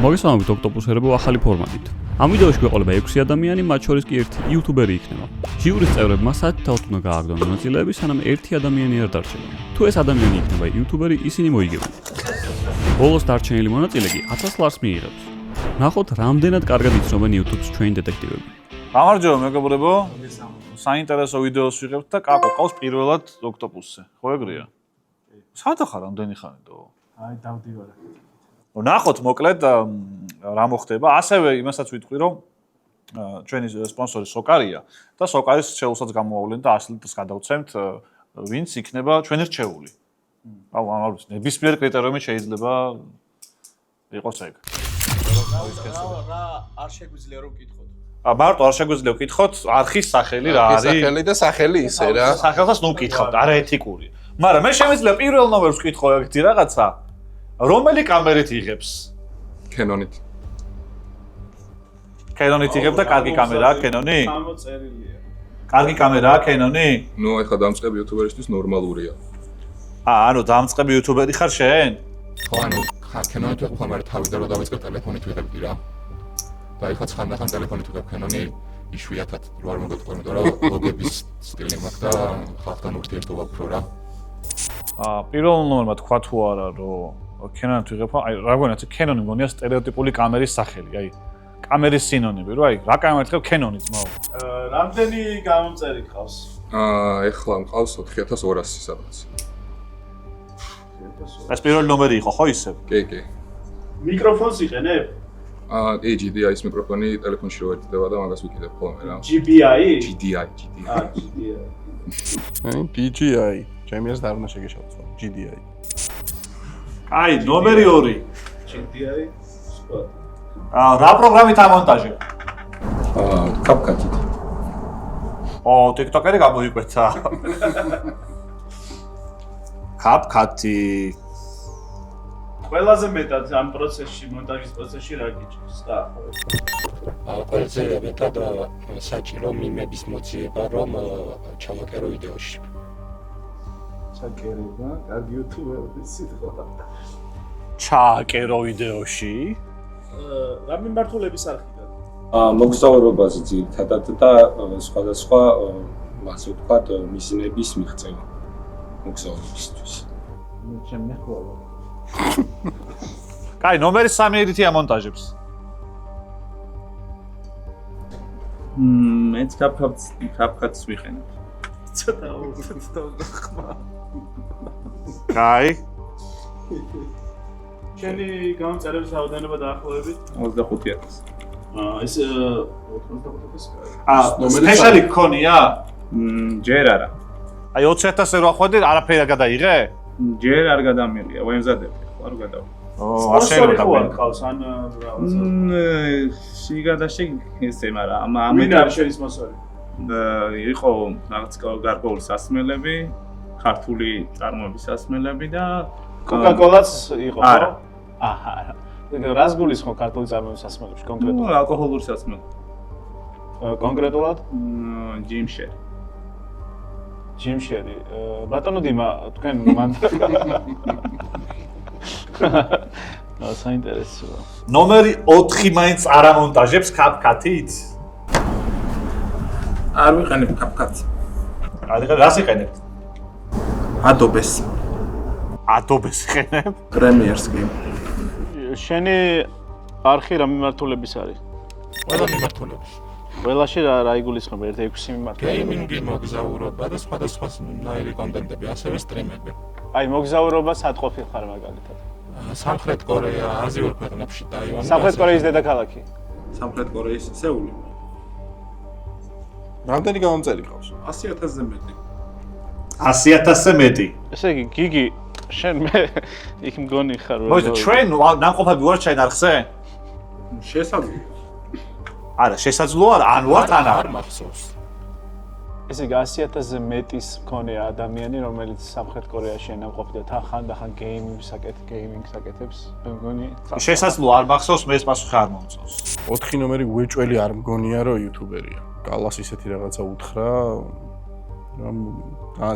მოგესალმებით ოქტოპუსერებო ახალი ფორმატით. ამ ვიდეოში გვეყოლება 6 ადამიანი, მათ შორის კი ერთი იუთუბერი იქნება. ჟიურის წევრებმა საათით უნდა გააგდონ მონაწილეები, სანამ ერთი ადამიანი არ დარჩება. თუ ეს ადამიანი იქნება იუთუბერი, ისინი მოიგებენ. ბოლოს დარჩენილი მონაწილე კი 1000 ლარს მიიღებს. ნახოთ, რამდენად კარგად იცნობენ YouTube-ს ჩვენი დეტექტივები. გამარჯობა მეგობრებო. საინტერესო ვიდეოს ვიღებთ და კაკო ყავს პირველად ოქტოპუსზე. ხო ეგრეა? საათ ხარ რამდენი ხანი დო? აი დავდივარ. ნახოთ მოკლედ რა მოხდება. ასევე იმასაც ვიტყვი რომ ჩვენი სპონსორი სოკარია და სოკარის შეულსაც გამოვავლენ და 100 ლიტრს გადავცემთ ვინც იქნება ჩვენი რჩეული. აუ ამავრს ნებისმიერ კრიტერიუმით შეიძლება იყოს ეგ. რა არ შეგვიძლია რომ ვკითხოთ. მარტო არ შეგვიძლია ვკითხოთ არხის სახელი რა არის? სახელი და სახელი ისე რა. სახელსაც ნუ ვკითხავთ, არა ეთიკური. მაგრამ მე შემიძლია პირველ ნომერს ვკითხო ეგეთი რაღაცა. რომელი კამერით იღებს? Canon-ით. Canon-ით იღებ და კარგი კამერაა Canon-ი? გამოწერილია. კარგი კამერაა Canon-ი? ნუ ეხლა დამწყები იუთუბერისთვის ნორმალურია. ანუ დამწყები იუთუბერი ხარ შენ? ხო, ანუ Canon-ით ვიყავ, მაგრამ თავიდან რომ დავიწყე ტელეფონით ვიღებდი რა. და ეხლა ხანდახან ტელეფონით ვიღებ Canon-ი, იშვიათად რო არ მოგეთხოვე, იმიტომ რომ ლოგების სტილი მაქვს და ხალხთან ურთიერთობა უფრო რა. პირველ ნომერმა თქვა თუ არა რომ Canon-ით ვიღებ, აი რაგვენაც Canon-ი მგონია სტერეოტიპული კამერის სახელი, აი კამერის სინონიმი, რო აი რა კამერით ხებ Canon-ი ძმაო. რამდენი გამომწერი ყავს? ეხლა მყავს 4200 სადღაც. ეს პირველი ნომერი იყო, ხო ისე? კი. მიკროფონს იყენებ? GDI-ის მიკროფონი ტელეფონში რო ერთდება და მაგას ვიკიდებ ხოლმე რა. GBI? GDI. GDI. PGI. ჩემს და არ უნდა შეგეშალოს. GDI. აი, ნომერი 2. GDI. სხვა. რა პროგრამით ამონტაჟებ? CapCut-ით. TikTok-ერი გამოიკვეთა. CapCut-ი. ყველაზე მეტად ამ პროცესში, მონტაჟის პროცესში რა გიჭირს? ყველაზე მეტად საჭირო მიმების მოძიება, რომ ჩავაკერო ვიდეოში. ჩაკერება, კარგი იუთუბერი სიტყვა. ჩააკერო ვიდეოში? რა მიმართულების არხიდან? მოგზაურობაზე ძირითადად და სხვადასხვა ასე ვთქვათ, მისივნების მიღწევა მოგზაურობისთვის. ჩემი ხოლმე. კაი, ნომერი 3 ედითი ამონტაჟებს. მეც CapCut-ს ვიყენებ. ცოტა ხმა. კაი. ჩემი გამომწერების რაოდენობა დაახლოებით 25000. ეს 85,000. სპეციალი გქონია? ჯერ არა. აი 20000 რო ახვედი, არაფერი არ გადაიღე? ჯერ არ გადამიღია, ვემზადებ, ხო არ გადავა. სპონსორი ხო არ ყავს ან რაღაცა? შიგადაში ესე, მაგრამ ვინ არის შენი სპონსორი? იყო რაღაც გარკვეული სასმელები, ქართული წარმოების სასმელები და Coca-Cola-ც იყო, ხო? არა. აჰა. რას გულისხმობ ქართული წარმოების სასმელებში კონკრეტულად? ალკოჰოლური სასმელი. კონკრეტულად? ჯიმშერი. ჯიმშერი. ბატონო დიმა, თქვენ მან საინტერესოა. ნომერი 4 მაინც არ ამონტაჟებს CapCut-ით? არ ვიყენებ CapCut-ს. რას იყენებთ? Adobe-ს. Adobe-ს იყენებ? Premiere-ს კი. შენი არხი რა მიმართულების არის? ყველა მიმართულების. ყველაში რა იგულისხმება 1-6 მიმართულება? Gaming-ი, მოგზაურობა და სხვადასხვა ნაირი კონტენტები, ასევე სტრიმები. აი მოგზაურობა სად ყოფილ ხარ მაგალითად? სამხრეთ კორეა, აზიურ ქვეყნებში ტაივანი. სამხრეთ კორეის დედაქალაქი. სამხრეთ კორეის სეული. რამდენი გამომწერი ყავს? 100000-ზე მეტი. 100000-ზე მეტი. ესე იგი, გიგი, შენ მე იქ მგონი ხარ რომ მოიცა ჩვენ ნამყოფები ვარ ჩვენ არხზე? შესაძლოა. არა, შესაძლოა არა, ან ვარ ან არ არა. მახსოვს. ესე იგი 100000-ზე მეტის მქონია ადამიანი, რომელიც სამხრეთ კორეაში ნამყოფი და ხანდახან გეიმინგს აკეთებს. მე მგონი შესაძლოა არ მახსოვს, მე ეს პასუხი არ მომწონს. 4 ნომერი უეჭველი არ მგონია რომ იუთუბერია. კალას ისეთი რაღაცა უთხრა.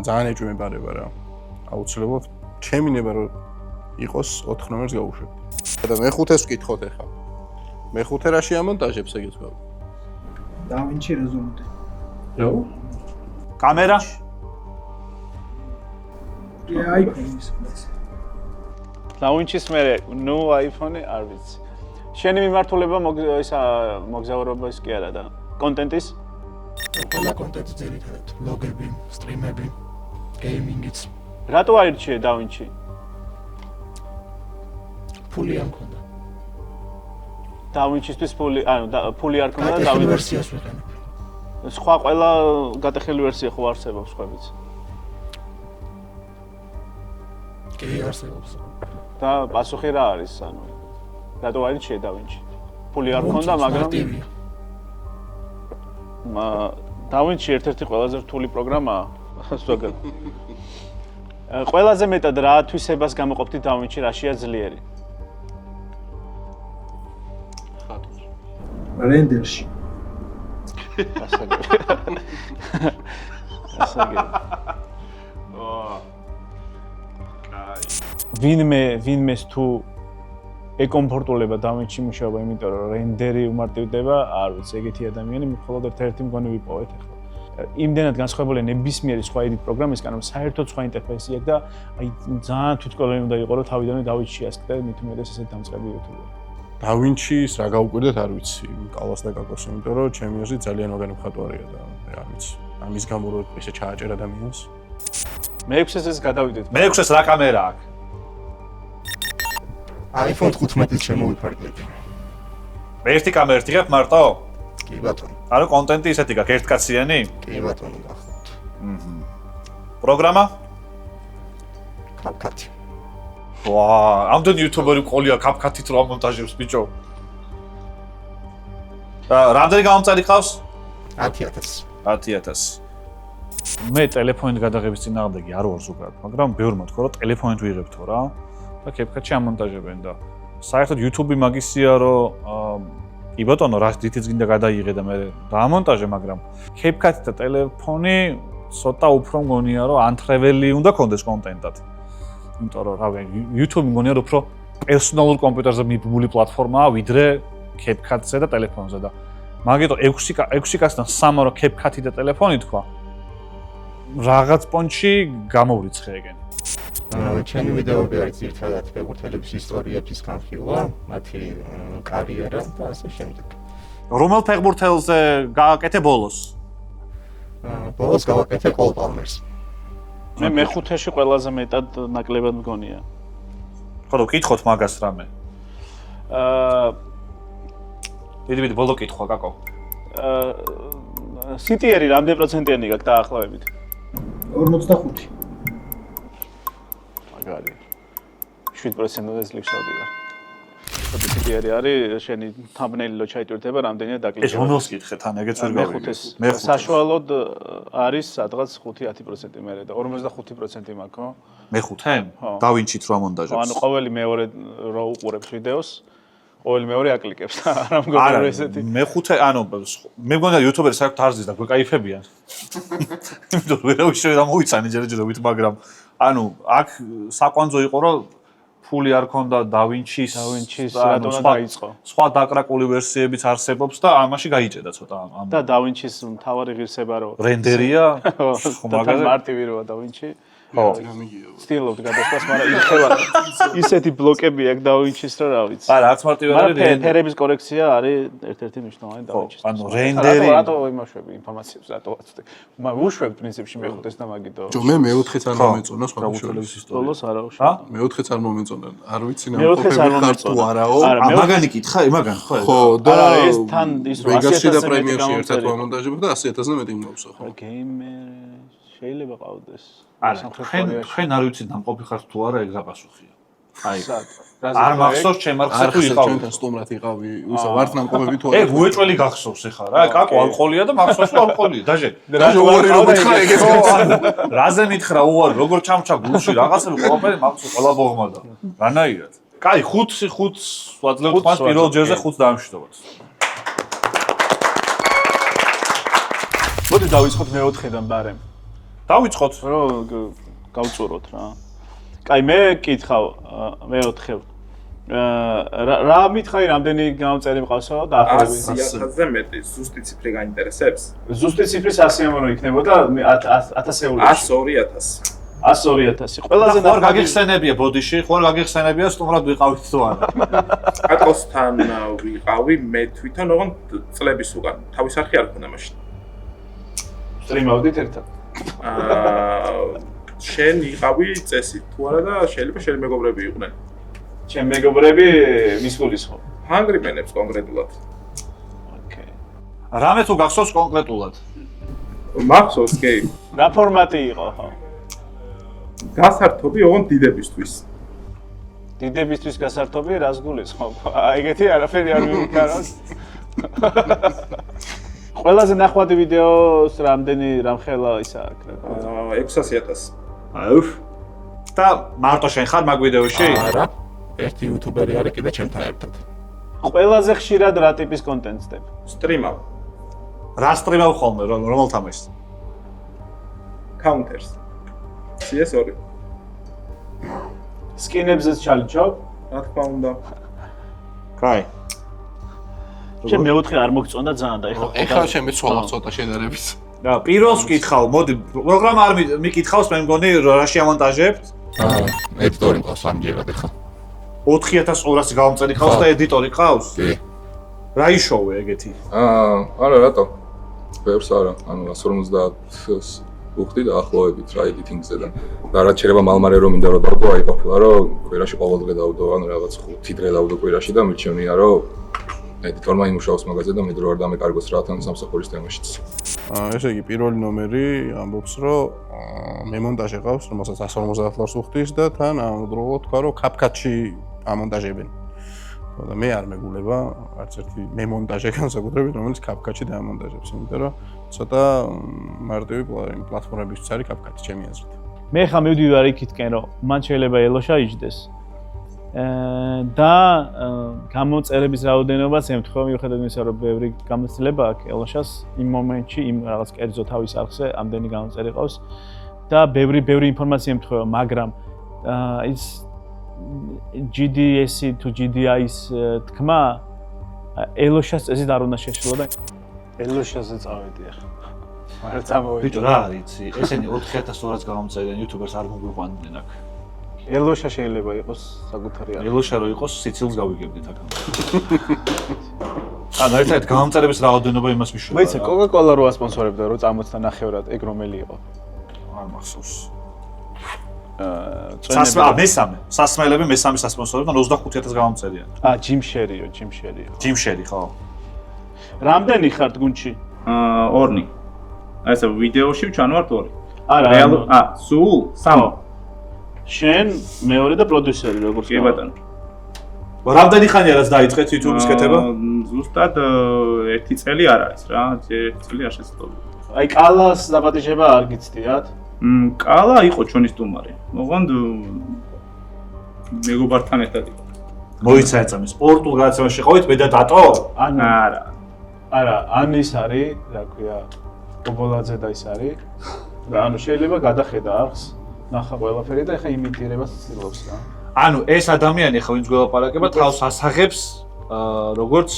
ძალიან ეჭვმებარება რა. აუცილებლად ჩემი ნება რომ იყოს 4 ნომერს გავუშვებ. და მე 5-ს ვკითხოთ ახლა. მეხუთე რა შეამონტაჟებს ეგეც გავ. დავინჩი რეზოლუტი. კამერა? iPhone-ის. დავინჩის მე ნუ iPhone-ი არ ვიცი. შენი მიმართულება ისა მოგზაურობა ის კი არა და კონტენტის? ყველა კონტენტი ძირითადად ბლოგები, სტრიმები, გეიმინგიც. რატო აირჩიე დავინჩი? ფული არ მქონდა. დავინჩისთვის ფული არ ქონდა და დავინჩი დავინჩი ვერსიას ვიყენებ. სხვა ყველა გატეხილი ვერსია ხო არსებობს ხვებიც. კი არსებობს. და პასუხი რა არის, ანუ რატო აირჩიე დავინჩი? ფული არ ქონდა, მაგრამ დავინჩი ერთ-ერთი ყველაზე რთული პროგრამაა, ზოგადად. ყველაზე მეტად რა თვისებას გამოყოფდი დავინჩი, რაშია ძლიერი? რენდერში. ვინმეს თუ ეკომფორტულება დავინჩი მუშაობა, იმიტომ რომ რენდერი უმარტივდება, არ ვიცი, ეგეთი ადამიანი მხოლოდ ერთ-ერთი მგონი ვიპოვეთ ახლა. იმდენად განსხვავებული ნებისმიერი სხვა edit პროგრამისგან, რომ საერთოდ სხვა ინტერფეისი აქვს და აი ძალიან თვითკოლონი უნდა იყო, რომ თავიდანვე დავინჩი ასკდე, მით უმეტეს ესეთ დამწყები YouTube-ი. დავინჩის რა გავუკვირდეთ არ ვიცი, კალას და კაკოს, იმიტომ რომ ჩემი აზრით ძალიან მაგარი მხატვარია და არ ვიცი. ამის გამო რომ ესე ჩააჭერ ადამიანს. მე-6-ს ეს გადავიდეთ. მე-6-ს რა კამერა აქვს? iPhone 15-ით შემოვიფარგლებ. ერთი კამერა იღებ მარტო? კი ბატონო. არა კონტენტი ისეთი გაქვს, ერთკაციანი? კი ბატონო, გახლავთ. პროგრამა? CapCut. ვა, ამდენი იუთუბერი ყოლია CapCut-ით რა მონტაჟებს ბიჭო. რამდენი გამომწარი ყავს? 10,000. 10,000. მე ტელეფონით გადაღების წინააღმდეგი არ ვარ ზოგადად, მაგრამ ბევრმა თქვა რომ ტელეფონით ვიღებთო რა და CapCut-ში ამონტაჟებენ და საერთოდ YouTube-ი მაგისია რომ კი ბატონო რა დითიც გინდა გადაიღე და მე დაამონტაჟე, მაგრამ CapCut და ტელეფონი ცოტა უფრო მგონია რომ ანთრეველი უნდა კონდეს კონტენტად. იმიტომ რომ რავი YouTube მგონია რომ უფრო პერსონალურ კომპიუტერზე მიბმული პლატფორმაა ვიდრე CapCut-ზე და ტელეფონზე და მაგიტო 6 კაცთან 3 რო CapCut-ი და ტელეფონი თქვა რაღაც პონჩი გამოვრიცხე ეგენ. ჩემი ვიდეოები არის ერთადერთი ფეხბურთელების ისტორიების განხილვა, მათი კარიერა და ასე შემდეგ. რომელ ფეხბურთელზე გააკეთე ბოლოს? ბოლოს გავაკეთე კოლ პალმერს. მე მე-5-ში ყველაზე მეტად ნაკლებად მგონია. ხო, ვკითხოთ მაგას რამე. დიდი ბოლო კითხვა, კაკო. CTR-ი რამდენი პროცენტიანი გაქვს დაახლოებით? 45. მაგარი. 7%-ზე ძლივსავდი ვარ. ხოდი CTR-ი არის შენი thumbnail-ო ჩაიტვირთება რამდენია დაკლიკება. ეს რომელს კითხეთ, ან ეგეც ვერ გავიგე. მე-5-ს საშუალოდ არის სადღაც 5-10% მერე და 45% მაქვს, ხო? მე-5-ე? დავინჩით რა მონტაჟებს. ანუ ყოველი მეორე რო უყურებს ვიდეოს, ყოველი მეორე აკლიკებს და არა მგონია რომ ესეთი. მე-5-ე, ანუ მე მგონია იუთუბერი საერთოდ არ ზის და გვეკაიფებიან. იმიტომ რომ ვერავის შეიძლება მოიცანი ჯერჯერობით, მაგრამ ანუ აქ საკვანძო იყო რომ ფული არ ქონდა დავინჩის რატომ დაიწყო. სხვა დაკრაკული ვერსიებიც არსებობს და ამაში გაიჭედა ცოტა ამ. და დავინჩის მთავარი ღირსება რო რენდერია, ხო მაგაზე მარტივი როა დავინჩი. ხო. სტილობთ გადასვლას, მაგრამ იხელა ისეთი ბლოკები აქვს დავინჩის რა რა ვიცი. არა, არც მარტივად არის. ფერების კორექცია არის ერთ-ერთი მნიშვნელოვანი დავინჩის. ანუ რენდერი რატო იმაშვები ინფორმაციებს რატო ვაცდე. უშვებ პრინციპში მე-5-ს და მაგიტო. ჯო მე მე-4-ს არ მომეწონა სხვა ფეხბურთელების ისტორია. ბოლოს არა უშვა. მე-4-ს არ მომეწონა. არ ვიცი მე-4-ს არ ნამყოფები ხარ თუ მომეწონა. არაო. მაგანი კითხა, მაგან ხო? ხო და არა, ეს თან ის რომ 100,000 და 100,000 პრემიერში მეტი ერთად გამომწერი. მომონტაჟებ და 100,000-ზე მეტი მოვსო ხო. გეიმერ შეიძლება ყავდეს. არა, ხენ არ ვიცი ნამყოფი ხარ თუ არა, ეგ გაპასუხია. აი, რა არ მახსოვს ჩემ არხზე თუ იყავ. ჩვენთან სტუმრად იყავი, უსა ვართ ნამყოფები თუ არა. ეგ უეჭველი გახსოვს ეხა რა, კაკო ალკოოლია და მახსოვს რომ ალკოოლია. დაჟე. დაჟე უარი რომ მითხრა ეგეც რაზე მითხრა უარი, როგორ ჩამჩა გულში რაღაცები ყველაფერი მახსოვს ყველა ბოღმადა. რანაირად? კაი, 5-5 ვაძლევთ მას პირველ ჯერზე 5 დაამშვიდობოთ. მოდი დავიწყოთ მე-4-დან ბარემ. დავიწყოთ. რომ გავწუროთ რა. კაი, მე კითხავ მე-4. რა მითხარი რამდენი გამომწერი მყავსო დაახლოებით 100,000-ზე მეტი ზუსტი ციფრი გაინტერესებს? ზუსტი ციფრი 100 ამონო იქნებოდა 1000 ევროში 102,000. 102,000 ყველაზე ხوار გაგიხსენებია ბოდიში, ხوار გაგიხსენებია სტუმრად ვიყავით თუ არა. ატოსთან ვიყავი მე თვითონ ოღონდ წლების უკან. თავის არხი არ ქონდა მაშინ. სტრიმავდით ერთად შენ იყავი წესი თუ არა და შეიძლება შენ მეგობრები იყვნენ. ჩემ მეგობრები მის გულის ხო ჰანგრიმენებს კონკრეტულად. ოკეი რამე თუ გახსოვს კონკრეტულად? მახსოვს კი. რა ფორმატი იყო ხო გასართობი ოღონდ დიდებისთვის. დიდებისთვის გასართობი რას გულის ხო ეგეთი არაფერი არ მივიქარავს ყველაზე ნახვადი ვიდეოს რამდენი რამხელა ისა აქ 600,000. აუφ. და მარტო შენ ხარ მაგ ვიდეოში? არა. ერთი იუთუბერი არის კიდე ჩემთან ერთად. ყველაზე ხშირად რა ტიპის კონტენტს დებ სტრიმავ რა სტრიმავ ხოლმე რომელ თამაშს? Counters. CS2. სკინებზეც ჩალიჩობ რა თქმა უნდა. კაი. შენ მეოთხე არ მოგწონდა ძალიან და ეხლა შემეცვალა ცოტა შედარების. და პირველს ვკითხავ, მოდი, პროგრამა არ მიკითხავს, მე მგონი რა შეამონტაჟებთ? ედიტორი მყავს ამჯერად ეხლა. 4200 გამომწერი ყავს და ედიტორი ყავს? კი. რა იშოვე ეგეთი? არა რატო? ბევრს არა, ანუ 150 უხდი დაახლოებით რა ედიტინგზე და რაც შეიძლება მალმარე რომ მინდა რომ დავდო, აი ყოფილა რომ კვირაში ყოველდღე დავდო, ანუ რაღაც 5 დღე დავდო კვირაში და მირჩევნია რომ ედიტორმა იმუშაოს მაგაზე და მე დრო არ დამეკარგოს რა თან სამსახურის თემაშიც. ესე იგი პირველი ნომერი ამბობს რომ მემონტაჟე ყავს, რომელსაც 150 ლარს უხდის და თან ამავდროულად თქვა რომ CapCut-ში ამონტაჟებენ. და მე არ მეგულება არც ერთი მემონტაჟე განსაკუთრებით, რომელიც CapCut-ში დაამონტაჟებს, იმიტომ რომ ცოტა მარტივი პლატფორმებისთვის არის CapCut-ი ჩემი აზრით. მე ხა მივდივარ იქითკენ რომ მან შეიძლება ელოშა იჯდეს და გამოწერების რაოდენობაც ემთხვევა მიუხედავად იმისა რომ ბევრი გამოცდილება აქვს ელოშას იმ მომენტში იმ რაღაც კერძო თავის არხზე ამდენი გამოცერი ყავს და ბევრი ინფორმაცია ემთხვევა მაგრამ ის GDS-ი თუ GDI-ის თქმა ელოშას წესით არ უნდა შეშლო და ელოშაზე წავედი ახლა არ წამოვედი ბიჭო რა არის იცი ესენი 4200 გამომწერენ YouTubers არ მოგვიყვანდნენ აქ ელოშა შეიძლება იყოს საკუთარი არ ელოშა რო იყოს სიცილს გავიგებდით აქ ანუ ერთად გამომწერების რაოდენობა იმას მიშველა მეც Coca-Cola რო ასპონსორებდა რო წამოწდა ნახევრად ეგ რომელი იყო არ მახსოვს მესამე სასმელები მესამე სასპონსორებთან 25000 გამომწერია Jim Sherry ხო რამდენი ხართ გუნდში ორნი აი ეს ვიდეოში ვჩანვართ ორი არა სულ სამი შენ მეორე და პროდიუსერი როგორც კი ბატონო რამდენი ხანია რაც დაიწყეთ YouTube-ის კეთება ზუსტად 1 წელი არ არის რა 1 წელი არ შეცდოmi აი კალას დაპატიჟება არ გიცდიათ კალა იყო ჩვენი სტუმარი ოღონდ მეგობართან ერთად იყო მოიცა ეცამი სპორტულ გადაცემაში ყავით მე და დატო არა ანის არის რა ქვია გოგოლაძე და ის არის და ანუ შეიძლება გადახედა არხს ნახა ყველაფერი და ეხა იმიტირებას ცდილობს რა ანუ ეს ადამიანი ხო ვინც გველაპარაკება თავს ასაღებს როგორც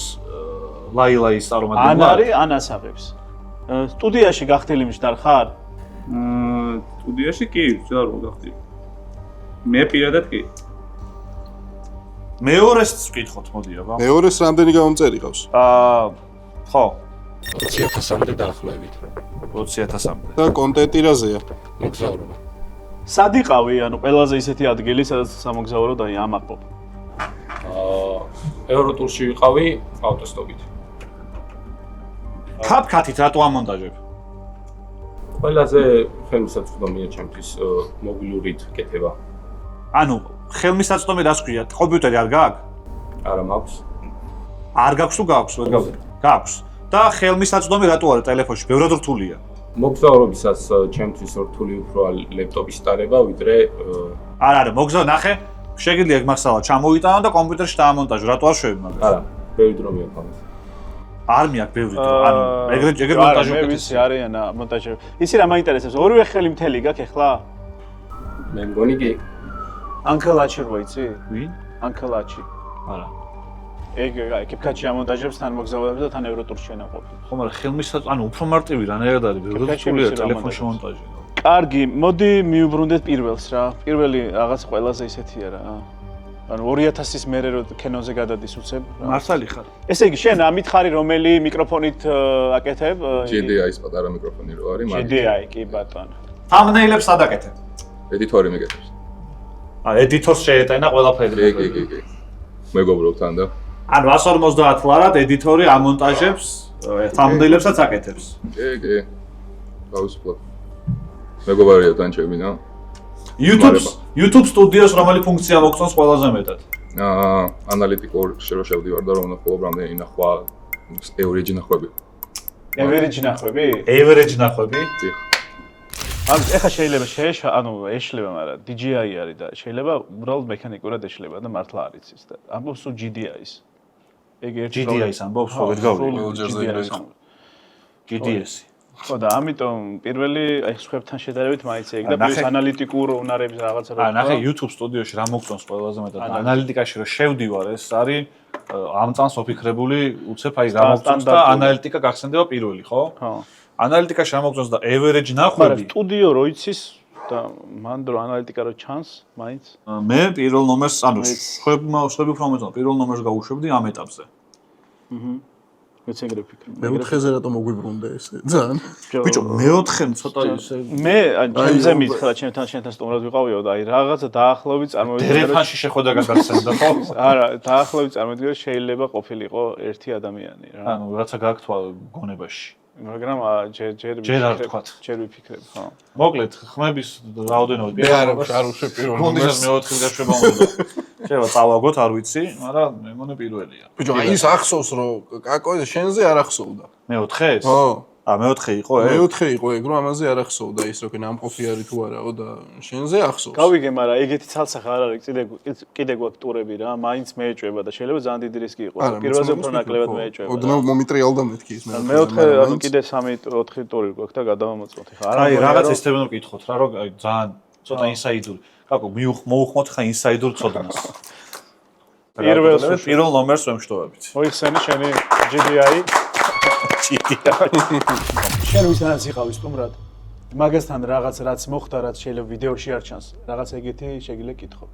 ლაილაის წარმომადგენელი ან არის ან ასაღებს სტუდიაში გახდილი მშტარ ხარ სტუდიაში კი ვწერ რომ გახდი მე პირადად კი მეორეს ვკითხოთ მოდი აბა მეორეს რამდენი გამომწერი ყავს ხო 20000-მდე დაახლოებით 20000-მდე და კონტენტი რაზეა მოგზაურობა სად იყავი ანუ ყველაზე ისეთი ადგილი სადაც სამოგზაუროდ აი ამაყობ ევროტურში ვიყავი ავტოსტოპით CapCut-ით რატო ამონტაჟებ ყველაზე ხელმისაწვდომია ჩემთვის მობილურით კეთება ანუ ხელმისაწვდომი რას ქვია კომპიუტერი არ გაქვს არა მაქვს არ გაქვს თუ გაქვს ვერ გაქვს და ხელმისაწვდომი რატო არა ტელეფონში ბევრად რთულია მოგზაურობისას ჩემთვის რთული უფრო ლეპტოპის ტარება ვიდრე არა მოგზაურ ნახე შეგიძლია მაგსალა ჩამოიტანო და კომპიუტერში დაამონტაჟო რატო არ შევები მაგას არა ბევრი დრო მიაქვს ამას არ მიაქვს ბევრი დრო ანუ ეგრე მონტაჟი მე ვიცი არიან მონტაჟები ისი რა მაინტერესებს ორივე ხელი მთელი გაქვს ახლა მე მგონი კი ანკელაჩი რო იცი ვინ ანკელაჩი არა. ეგ კეპკატში ამონტაჟებს თან მოგზაურებს და თან ევროტურში შენაყოფი. ხო, მაგრამ ხელმის უფრო მარტივი რანაირად არის, როდესაც ტელეფონში მონტაჟი. კარგი, მოდი მივუბრუნდეთ პირველს რა. პირველი რაღაც ყველაზე ისეთია რა. ანუ 2000-ის მერე რო კენოზე გადადის უცებ. მართალი ხარ. ესე იგი, შენ ამით ხარი რომელი მიკროფონით აკეთებ? JDI-ის პატარა მიკროფონი რო არის, მაგრამ JDI კი ბატონო. thumbnail-ებს ადაკეთებ. ედიტორი მეკეთებს. ედიტორს შეეტანა ყველაფერი. კი. მეგობრობ თან და ანუ 150 ლარად ედიტორი ამონტაჟებს, thumbnail-ებსაც აკეთებს. კი. გაუსწრებ. მეგობარია თან ჩემინა. YouTube სტუდიოს რომელი ფუნქცია მოგწონს ყველაზე მეტად? ანალიტიკურ შევდივარ და რომ ნახულობ რამდენი ნახვა average ნახვები. Average ნახვები? Average ნახვები? დიახ. ანუ ეხა შეიძლება ეშლება, მაგრამ DJI არის და შეიძლება უბრალოდ მექანიკურად ეშლება და მართლა არ იცის და ამბობს თუ GDI-ის. ეგ ერთი GDI-ის ამბობს, ხო, ვერ გავიგე. GDS-ი. ხო და ამიტომ პირველი აი სხვებთან შედარებით მაინც ეგ და პლუს ანალიტიკურ უნარების რაღაცა რა. ნახე YouTube სტუდიოში რა მოგწონს ყველაზე მეტად. ანალიტიკაში რო შევდივარ, ეს არის ამ წამს ვფიქრებული, უცებ აი რა მოგწონს და ანალიტიკა გახსენდება პირველი, ხო? ხო. ანალიტიკაში რა მოგწონს და average ნახვები. მაგრამ სტუდიო რო იცის და მან დრო ანალიტიკა რო ჩანს, მაინც. მე პირველ ნომერს, ანუ სხვები უფრო მომეწონა, პირველ ნომერს გავუშვებდი ამ ეტაპზე. მეც ეგრე ვფიქრობ. მეოთხეზე რატომ მოგვიბრუნდა ესე? ძალიან. ბიჭო, მეოთხემ ცოტა ისე მე ჩემზე მითხრა, შენთან სტუმრად ვიყავიო და აი რაღაცა დაახლოებით წარმოვიდგინე. დერეფანში შეხვედა გაგაცენდა, ხო? არა, დაახლოებით წარმოვიდგინე შეიძლება ყოფილიყო ერთი ადამიანი რა. ანუ რაცა გააქთვა გონებაში. მაგრამ ჯერ არ ვთქვათ. ჯერ ვიფიქრებ, ხო. მოკლედ, ხმების რაოდენობით. მე არ ვშვებ პირველ ნომერს მეოთხეს გაშვება უნდა. შეიძლება წავაგოთ, არ ვიცი, მაგრამ მე მგონი პირველია. ბიჭო, აი ის ახსოვს რომ კაკო შენზე არ ახსოვდა. მეოთხეს? ხო. მეოთხე იყო ეგ? მეოთხე იყო ეგ, რომ ამაზე არ ახსოვდა ის რომ ნამყოფი არის თუ არაო და შენზე ახსოვს. გავიგე, მაგრამ ეგეთი ცალსახა არ არის, კიდე გვაქვს ტურები რა, მაინც მეეჭვება და შეიძლება ძალიან დიდი რისკი იყოს. პირველზე უფრო ნაკლებად მეეჭვება. ოდნავ მომიტრიალდა მეთქი ის მე. მეოთხე, ანუ კიდე 3-4 ტური გვაქვს და გადავამოწმოთ ხა. აი, რაღაც ესთებენ რომ გითხოთ რა, რომ აი ძალიან ცოტა ინსაიდური. კაკო, მოუხმოთ ხა ინსაიდურ ცოდნას. პირველ ნომერს ვემშტოვებით. მოიხსენი შენი GDI. შენ ვისთანაც იყავი სტუმრად? მაგასთან რაღაც რაც მოხდა, რაც შეიძლება ვიდეოში არ ჩანს, რაღაც ეგეთი შეგიძლია კითხო.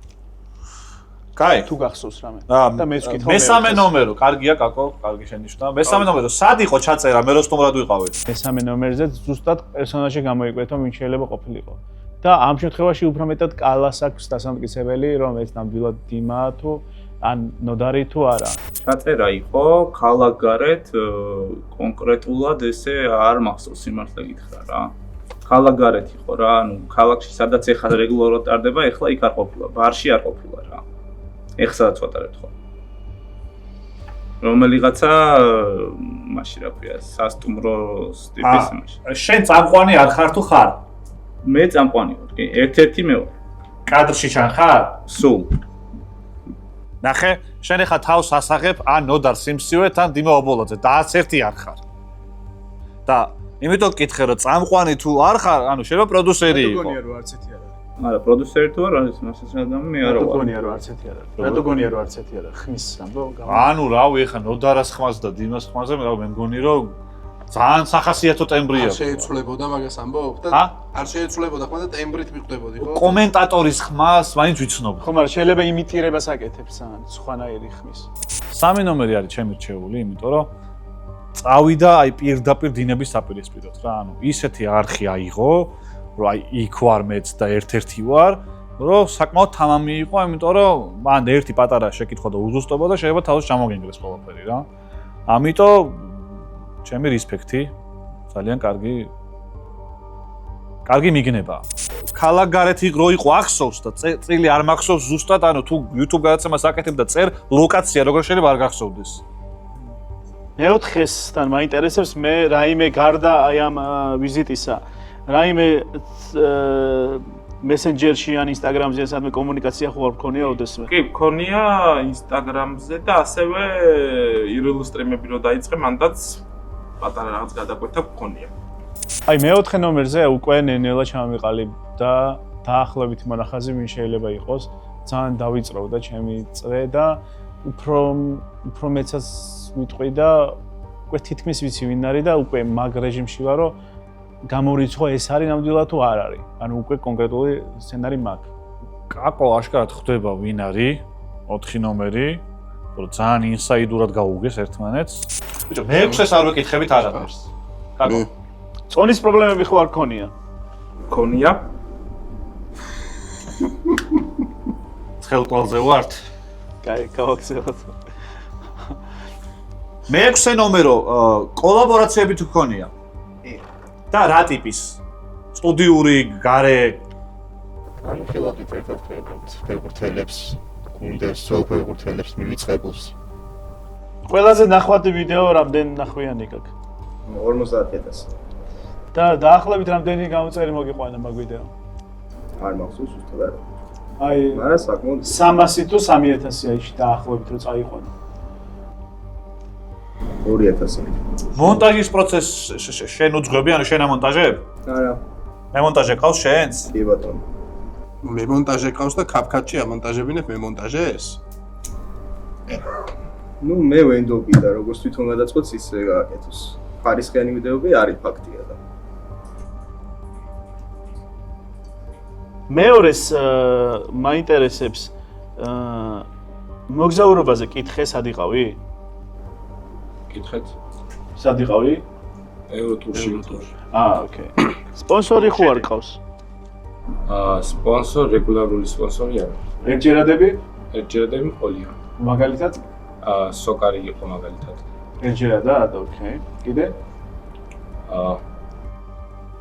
კაი, თუ გახსოვს რამე. და მეც ვკითხო. მესამე ნომერო, კარგია კაკო, კარგი შენიშნა. მესამე ნომერო, სად იყო ჩაწერა, მე რო სტუმრად ვიყავი? მესამე ნომერზე ზუსტად პერსონაჟი გამოიკვეთო, ვინ შეიძლება ყოფილიყო. და ამ შემთხვევაში უფრო მეტად კალას აქვს დასამტკიცებელი, რომ ეს ნამდვილად დიმა თუ ან ნოდარი თუ არა. ჩაწერა იყო ქალაქგარეთ კონკრეტულად ესე არ მახსოვს სიმართლე გითხრა რა. ქალაქგარეთ იყო რა, ანუ ქალაქში სადაც ეხლა რეგულარულად ტარდება, ეხლა იქ არ ყოფილა, ბარში არ ყოფილა რა. ეხლა სადაც ვატარებთ ხო. რომელიღაცა მაშინ რა ქვია, სასტუმრო ტიპის მაშინ. შენ წამყვანი არ ხარ თუ ხარ? მე წამყვანი ვარ, კი, ერთ-ერთი მე ვარ. კადრში ჩან ხარ? სულ. ნახე, შენ ახლა თავს ასაღებ ან ნოდარ სიმსივეთ ან დიმა ობოლაძე, დააც ერთი არ ხარ. და იმიტომ გკითხე რომ წამყვანი თუ არ ხარ, ანუ შეიძლება პროდიუსერი იყო. რატო გონია რომ არც ერთი არ არის? არა, პროდიუსერი თუ არ არის, მასაც რადგან მე არა ვარ. რატო გონია რომ არც ერთი არ არის? რატო გონია რომ არც ერთი არ არის? ხმის ამბო გამა. ანუ რავი, ახლა ნოდარას ხმას და დიმას ხმაზე მე მგონი რომ ძალიან სახასიათო ტემბრია. არ შეეცვლებოდა მაგას ამბობ და არ შეეცვლებოდა ხმა და ტემბრით მიხვდებოდი, ხო? კომენტატორის ხმას მაინც ვიცნობ. ხო, მაგრამ შეიძლება იმიტირებას აკეთებს ან სხვანაირი ხმის. სამი ნომერი არის ჩემი რჩეული, იმიტომ რომ წავიდა აი პირდაპირ დინების საპირისპიროდ რა, ანუ ისეთი არხი აიღო, რომ აი იქ ვარ მეც და ერთ-ერთი ვარ, რომ საკმაოდ თამამი იყო, იმიტომ რომ მან ერთი პატარა შეკითხვა და უზუსტობა და შეიძლება თავს ჩამოგენგრეს ყველაფერი რა. ამიტომ ჩემი რესპექტი, ძალიან კარგი მიგნება. ქალაქგარეთი რო იყო ახსოვს და წილი არ მახსოვს ზუსტად, ანუ თუ YouTube გადაცემას აკეთებ და წერ ლოკაცია როგორ შეიძლება არ გახსოვდეს. მეოთხესთან მაინტერესებს მე რაიმე გარდა აი ამ ვიზიტისა, რაიმე მესენჯერში ან ინსტაგრამზე სადმე კომუნიკაცია ხო არ გქონია ოდესმე? კი, გქონია ინსტაგრამზე და ასევე ირილ სტრიმები რო დაიწყე, მანდაც პატარა რაღაც გადაკვეთა გქონია. აი მეოთხე ნომერზე უკვე ნენელა ჩამიყალიბ და დაახლოებით მონახაზი ვინ შეიძლება იყოს, ძალიან დავიწროვდა ჩემი წრე და უფრო მეცაც ვიტყვი და უკვე თითქმის ვიცი ვინ არის და უკვე მაგ რეჟიმში ვარ, რომ გამორიცხო ეს არის ნამდვილად თუ არ არის. ანუ უკვე კონკრეტული სცენარი მაქვს. კაკო აშკარად ხვდება ვინ არის 4 ნომერი, რომ ძალიან ინსაიდურად გაუგეს ერთმანეთს. ბიჭო, მე-6-ს არ ვეკითხებით არაფერს. კაკო. წონის პრობლემები ხო არ ქონია? ქონია. ცხელყვალზე ვართ. კაი, გავაქცევოთ. მე-6 ნომერო კოლაბორაციები თუ ქონია? და რა ტიპის? სტუდიური, გარე ანუ ხელადი ფეხბურთელებს, გუნდებს, ფეხბურთელებს მივიწყებულს. ყველაზე ნახვადი ვიდეო რამდენ ნახვიანი გაქვს? 50,000. და დაახლოებით რამდენი გამოწერი მოგიყვანა მაგ ვიდეო? არ მახსოვს ზუსტად. აი, მაგრამ საკმაოდ 300 თუ 3000 აიში დაახლოებით რო წაიყვანა. 2000. მონტაჟის პროცესს შენ უძღვები, ანუ შენ ამონტაჟებ? არა. მემონტაჟე ყავს შენს? კი ბატონო. მემონტაჟე ყავს და CapCut-ში ამონტაჟებინებ მემონტაჟეს? ნუ მე ვენდობი და როგორც თვითონ გადაწყვეტს ისე გააკეთოს. ხარისხიანი ვიდეოები არის ფაქტია და. მეორეს მაინტერესებს მოგზაურობაზე კითხე, სად იყავი? კითხეთ. სად იყავი? ევროტურში. ოკეი. სპონსორი ხო არ ყავს? სპონსორ, რეგულარული სპონსორი არა. ერთჯერადები? ერთჯერადები მყოლია. მაგალითად? სოკარი იყო მაგალითად. ერთჯერადად, ოკეი. კიდე?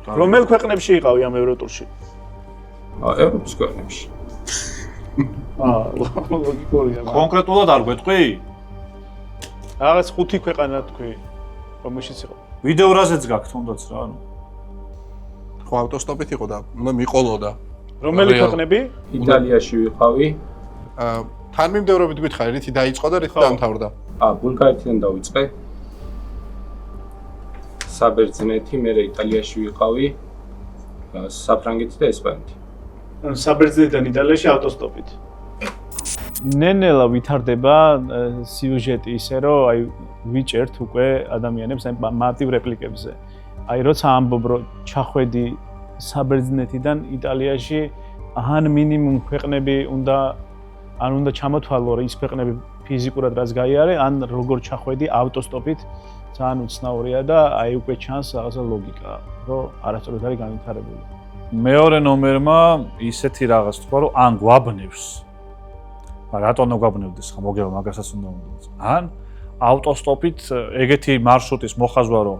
რომელ ქვეყნებში იყავი ამ ევროტურში? ევროპის ქვეყნებში. ლოგიკურია. კონკრეტულად არ გვეტყვი? რაღაც 5 ქვეყანა თქვი, რომელშიც იყო. ვიდეო რაზეც გაქვთ თუნდაც რა, ანუ. ხო, ავტოსტოპით იყო და უნდა მიყოლოდა. რომელი ქვეყნები? იტალიაში ვიყავი. თანმიმდევრობით გითხარი, რითი დაიწყო და რითი დამთავრდა? ბულგარეთიდან დავიწყე. საბერძნეთი, მე იტალიაში ვიყავი. საფრანგეთი და ესპანეთი. ანუ საბერძნეთიდან იტალიაში ავტოსტოპით. ნენელა ვითარდება სიუჟეტი ისე, რომ აი ვიჭერთ უკვე ადამიანებს აი მარტივ რეპლიკებზე. აი როცა ამბობ, რომ ჩახვედი საბერძნეთიდან იტალიაში, ან მინიმუმ ქვეყნები უნდა ჩამოთვალო, რომ ის ქვეყნები ფიზიკურად რაც გაიარე, ან როგორ ჩახვედი ავტოსტოპით, ძალიან უცნაურია და აი უკვე ჩანს რაღაცა ლოგიკა, რომ არასწორად არის განვითარებული. მეორე ნომერმა ისეთი რაღაც თქვა, რომ ან გვაბნევს. რატომ გვაბნევდეს ხა მოგება მაგასაც უნდა უნდა. ან ავტოსტოპით ეგეთი მარშრუტის მოხაზვა, რომ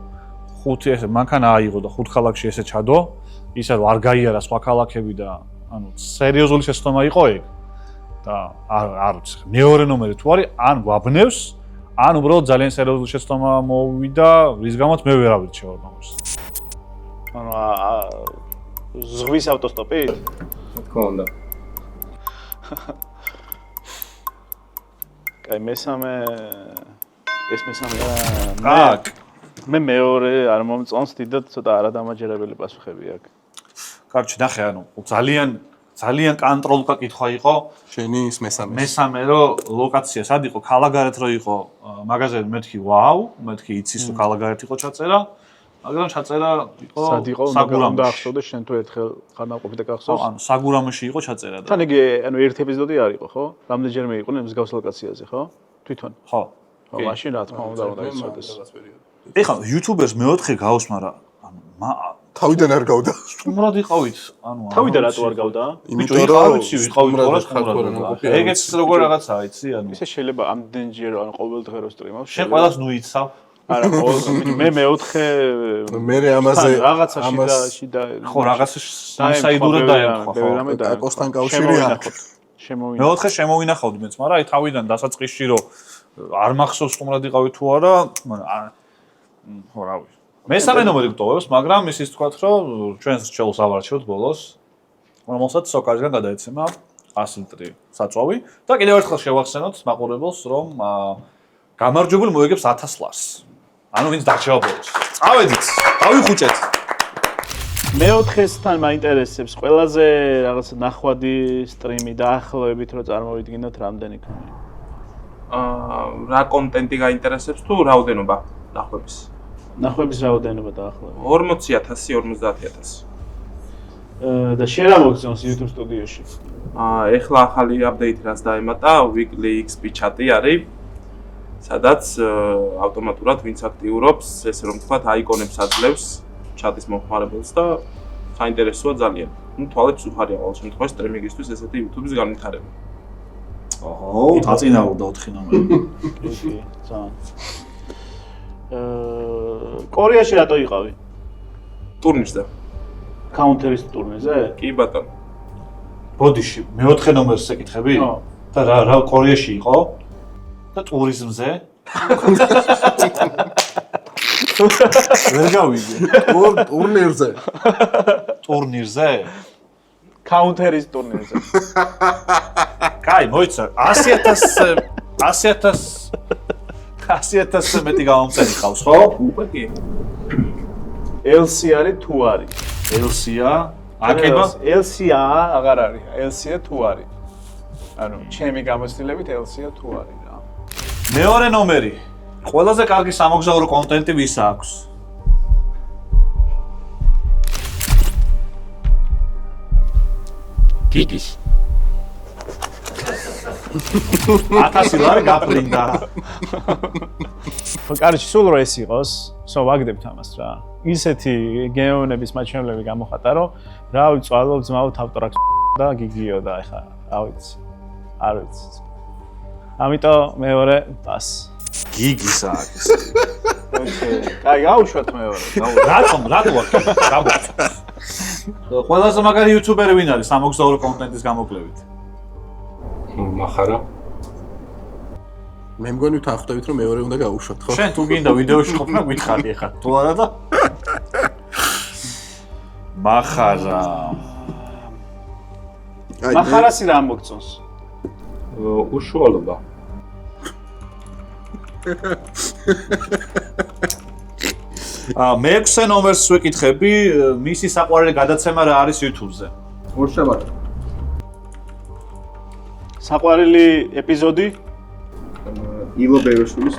5 ესე მანქანა აიღო და 5 ქალაქში ესე ჩადო, ისე რომ არ გაიარა სხვა ქალაქები და ანუ სერიოზული შეცდომა იყო ეგ. და არ ვიცი, მეორე ნომერი თუ არის, ან გვაბნევს, ან უბრალოდ ძალიან სერიოზული შეცდომა მოვიდა, რის გამოც მე ვერ ავირჩევ ამას. ანუ ზღვის ავტოსტოპი? თქო უნდა. კაი, მესამე მე მეორე არ მომწონს დიდად ცოტა არადამაჯერებელი პასუხები აქვს. კარჩი ნახე, ანუ ძალიან კონტროლკა კითხვა იყო. შენი ის მესამე. მესამე რომ ლოკაცია სად იყო? ქალაგარეთ რო იყო მაგაზინი, მეთქი ვაუ, მეთქი იცის რომ ქალაგარეთ იყო ჩაწერა. მაგრამ ჩაწერა იყო საგურამოში. და ახსოვდა შენ თუ ერთხელ ხანავყოფი და გახსოვს? ანუ საგურამოში იყო ჩაწერა და. თან იგი ანუ ერთ ეპიზოდი არ იყო, ხო? რამდენჯერმე იყო მსგავს ლოკაციაზე, ხო? თვითონ. ხო. ხო, მაშინ რა თქმა უნდა უნდა იცოდეს. ეხლა YouTubers მე-4 გავს, მაგრამ ანუ თავიდან არ გავდა. სტუმრად იყავით, ანუ თავიდან რატო არ გავდა? ბიჭო, იყავით სტუმრად. ეგეც როგორ რაღაცაა, იცი, ანუ. ისე შეიძლება ამდენჯერ ანუ ყოველ დღე რო სტრიმავს. შენ ყველას ნუიცავ. არა, მე მე-4 მე ამაზე რაღაცაში და ხო, რაღაცა ინსაიდურად დაემთხვა, ხო. აკოსთან კავშირი აქვს. მე-4 შემოვინახავდი მეც, მაგრამ აი თავიდან დასაწყისში რომ არ მახსოვს სტუმრად იყავი თუ არა, მაგრამ ხო რა ვიცი. მესამე ნომერი გტოვებს, მაგრამ ისიც თქვათ, რომ ჩვენს რჩეულს ავარჩევთ ბოლოს, რომელსაც სოკარისგან გადაეცემა 100 ლიტრი საწვავი და კიდევ ერთხელ შევახსენოთ მაყურებელს, რომ გამარჯვებული მოიგებს 1000 ლარს. ანუ ვინც დარჩება ბოლოს. წავედით, დავიხუჭეთ. მე-4-სთან მაინტერესებს ყველაზე რაღაც ნახვადი სტრიმი დაახლოებით რომ წარმოვიდგინოთ რამდენი ქონია. რა კონტენტი გაინტერესებს თუ რაოდენობა ნახვების? ნახვების რაოდენობა დაახლოებით. 40,000, 50,000. და შენ რა მოგწონს YouTube სტუდიოში? ეხლა ახალი აპდეიტი რაც დაემატა, Weekly XP chat-ი არის, სადაც ავტომატურად ვინც აქტიურობს, ესე რომ ვთქვათ, აიკონებს აძლევს chat-ის მომხმარებელს და საინტერესოა ძალიან. ნუ თვალეთ უხარია ყოველ შემთხვევაში სტრიმინგისთვის ესეთი YouTube-ის განვითარება. ოჰო, დაწინაურდა 4 ნომერი. კი, ძალიან. კორეაში რატო იყავი? ტურნირზე. Counter-ის ტურნირზე? კი ბატონო. ბოდიში, მე-4 ნომერს ეკითხები? და რა კორეაში იყო? და ტურიზმზე? ვერ გავიგე. ტურნირზე. ტურნირზე? Counter-ის ტურნირზე. კაი, მოიცა. 100,000 მეტი გამომწერი ყავს, ხო? უკვე კი. LC არის თუ არის? LC-ა? აკება? LC-ა აღარ არის. LC-ა თუ არის. ანუ ჩემი გამოცდილებით LC-ა თუ არის რა. მეორე ნომერი. ყველაზე კარგი სამოგზაურო კონტენტი ვის აქვს? გიგის 1000 ლარი გაფრინდა. კაროჩი, სულ რო ეს იყოს, ვაგდებთ ამას რა. ისეთი გეონების მაჩვენებლები გამოხატა, რომ რა ვიცვალო ძმაო თავტრაქს და გიგიო და ეხა რა ვიცი. არ ვიცი. ამიტომ მეორე პას. გიგის აქვს. კაი, გაუშვათ მეორე. რატომ აქ? გამოჩნდა. ყველაზე მაგარი იუთუბერი ვინ არის სამოგზაურო კონტენტის გამოკლებით? მახარა. მე მგონი თან ხვდებით რომ მეორე უნდა გაუშვათ, ხო? შენ თუ გინდა ვიდეოში ყოფნა გითხარი ახლა. თუ არა და მახარა. მახარასი რა მოგწონს? უშუალობა. მე-6 ნომერს ვეკითხები, მისი საყვარელი გადაცემა რა არის YouTube-ზე? ორშაბათი. საყვარელი ეპიზოდი? ილო ბეროშვილის.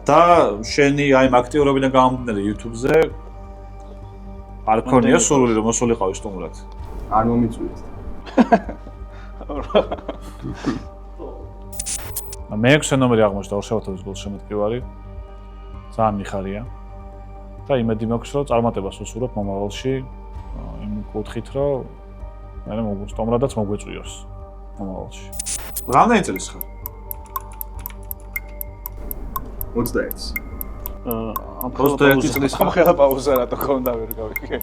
და შენი აი ამ აქტიურობიდან გამომდინარე YouTube-ზე არ ქონია სურვილი რომ მოსულიყავი სტუმრად? არ მომიწვიეთ. მე-6 ნომერი აღმოჩნდა ორშაბათის გულს შემოტკივარი. ძალიან მიხარია. და იმედი მაქვს რომ წარმატებას უსურვებ მომავალში იმ კუთხით რომ მე სტუმრადაც მოგვეწვიოს მომავალში. რამდენი წელს ხარ? 21. 21 წლის ამ ხელა პაუზა რატო ხონდა ვერ გავიგე.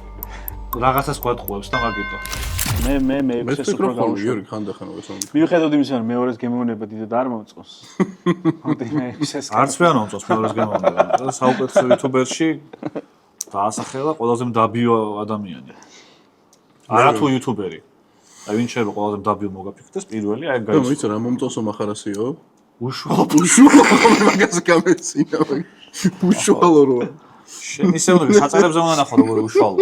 რაღაცას გვატყუებს და მაგიტო. მე მე ფიქრობ ხოლმე გიორგი ხანდახან ვესწავლე. მიუხედავად იმისა რომ მეორეს გემოვნება დიდად არ მომწონს. მე ისეს არც მე არ მომწონს მეორეს გემოვნება. და საუკეთესო იუთუბერში დაასახელა ყველაზე მდაბიო ადამიანი. არა თუ იუთუბერი. აი ვინ შეიძლება ყველაზე მდაბიო მოგაფიქრდეს პირველი აი გაიცნო. მოიცა რა მომწონსო მახარასიო? უშუალო მაგას გამეცინა. უშუალო რო. შენ ისე უნდა საწერებზე უნდა ნახო როგორ უშუალო.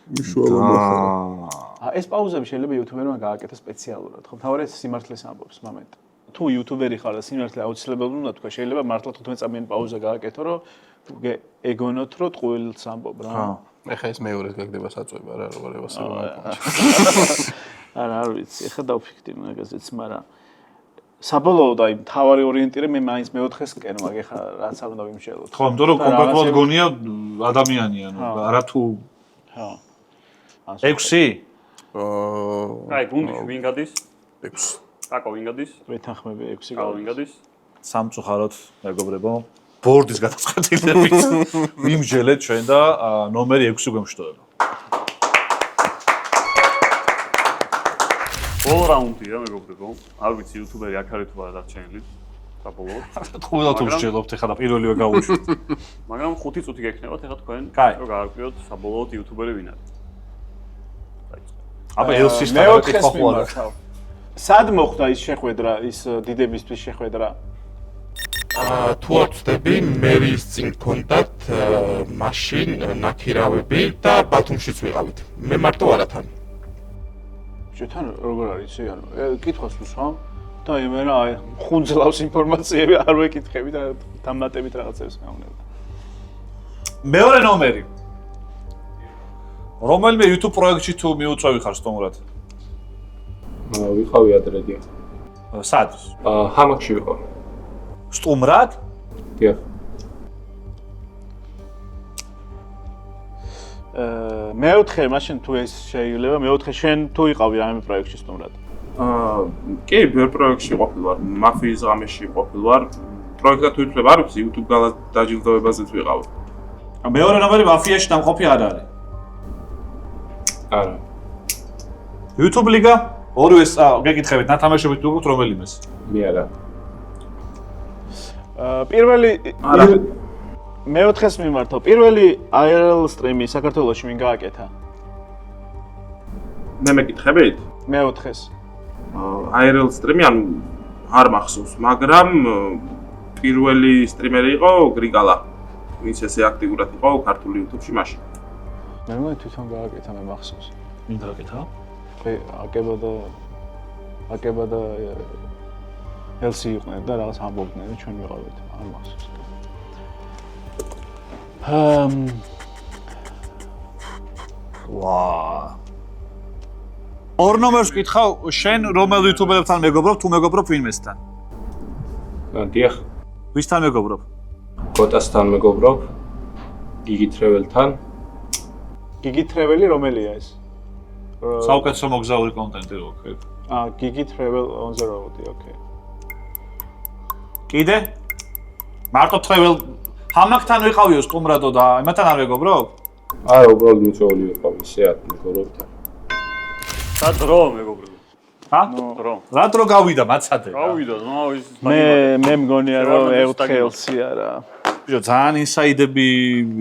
უშუალო მახარა. ეს პაუზები შეიძლება იუთუბერმა გააკეთოს სპეციალურად, ხო? თავარეს სიმართლეს ამბობს მომენტ. თუ იუთუბერი ხარ და სიმართლე აუცილებლად უნდა თქვა, შეიძლება მართლა 15 წამიანი პაუზა გააკეთო, რომ ეგონოთ, რომ ტყუილს ამბობ რა. ხო. ეხა ეს მეორეს გაგდება საწვევა რა, როგორ ევასება. არა, არ ვიცი, ეხა დავფიქრდი მაგაზეც, მაგრამ საბოლოოდ აი თავარი ორიენტირე მე მაინც მე-4-ს კენ, მაგ ეხა რაც არ უნდა ვიმშელოთ. ხო, იმიტომ რომ კონკრეტულად გონია ადამიანია, არა თუ ხო. 6? აი, გუნდი ვინ გადის? 6. აკო ვინ გადის? ვეთანხმები 6 ვინ გადის? სამწუხაროდ, მეგობრებო, ბორდის გადაწყვეტილებით ვიმჯელეთ ჩვენ და ნომერი 6 გვემშვიდობება. ბოლო რაუნდია, მეგობრებო. არ ვიცი იუთუბერი აქ არის თუ არა დარჩენილი. საბოლოოდ. ყოველთ უსჯელობთ ეხლა და პირველივე გავუშვით. მაგრამ 5 წუთი გექნებათ ეხლა თქვენ რომ გაარკვიოთ საბოლოოდ იუთუბერი ვინ არის. აბა ელსის თავი ხოხლა. სად მოხდა ის შეხვედრა, ის დიდებისთვის შეხვედრა? თუ არ ვწდები, მერის წინ გქონდათ მაშინ ნაქირავები და ბათუმშიც ვიყავით. მე მარტო არა თან. თან როგორ არის იცი ანუ კითხვას ვუსვამ და იმენა აი ხუნძლავს ინფორმაციები არ ვეკითხები და დამატებით რაღაცებს მეუბნება. მეორე ნომერი. რომელიმე YouTube პროექტში თუ მიუწვევი ხარ სტუმრად? ვიყავი ადრედი. სად? ჰამაკში ვიყავ. სტუმრად? დიახ. მეოთხე მაშინ თუ ეს შეიძლება მეოთხე შენ თუ იყავი რამე პროექტში სტუმრად? კი, ბევრ პროექტში ყოფილ ვარ, მაფიის ღამეში ყოფილ ვარ. პროექტად თუ ითვლება არ ვიცი, YouTube გალა დაჯილდოებაზეც ვიყავ. მეორე ნომერი მაფიაში დამყოფი არ არის. არა. YouTube ლიგა? ორივეს გეკითხებით, ნათამაშებით თუ გქონთ რომელიმეს? მე არა. პირველი მეოთხეს მიმართო. პირველი IRL სტრიმი საქართველოში ვინ გააკეთა? მე მეკითხებით? მეოთხეს. IRL სტრიმი ანუ არ მახსოვს, მაგრამ პირველი სტრიმერი იყო გრიგალა. ვინც ესე აქტიურად იყო ქართული YouTube-ში მაშინ. მე თვითონ გააკეთა, მე მახსოვს. ვინ გააკეთა? აკება და ელსი იყვნენ და რაღაც ამბობდნენ და ჩვენ ვიყავით, არ მახსოვს. ორ ნომერს ვკითხავ, შენ რომელ იუთუბერებთან მეგობრობ, თუ მეგობრობ ვინმესთან? დიახ. ვისთან მეგობრობ? გოტასთან მეგობრობ. გიგი ტრეველთან. გიგი ტრეველი რომელია ეს? საუკეთესო მოგზაური კონტენტი რო ვქეთ. გიგი ტრეվել on the road, okay. კიდე? მარტო ტრეվել ჰამაკთან ვიყავიო სტუმრადო და იმათთან არ მეგობრობ? არა, უბრალოდ მიწვეული ვიყავ, ისე არ მეგობრობთან. სად რო მეგობრობ? ჰა? რო. რა დრო გავიდა მაცადე? გავიდა, ნუ ის მე მგონია რომ ეუთხელსი არა. ბიჭო, ძალიან ინსაიდები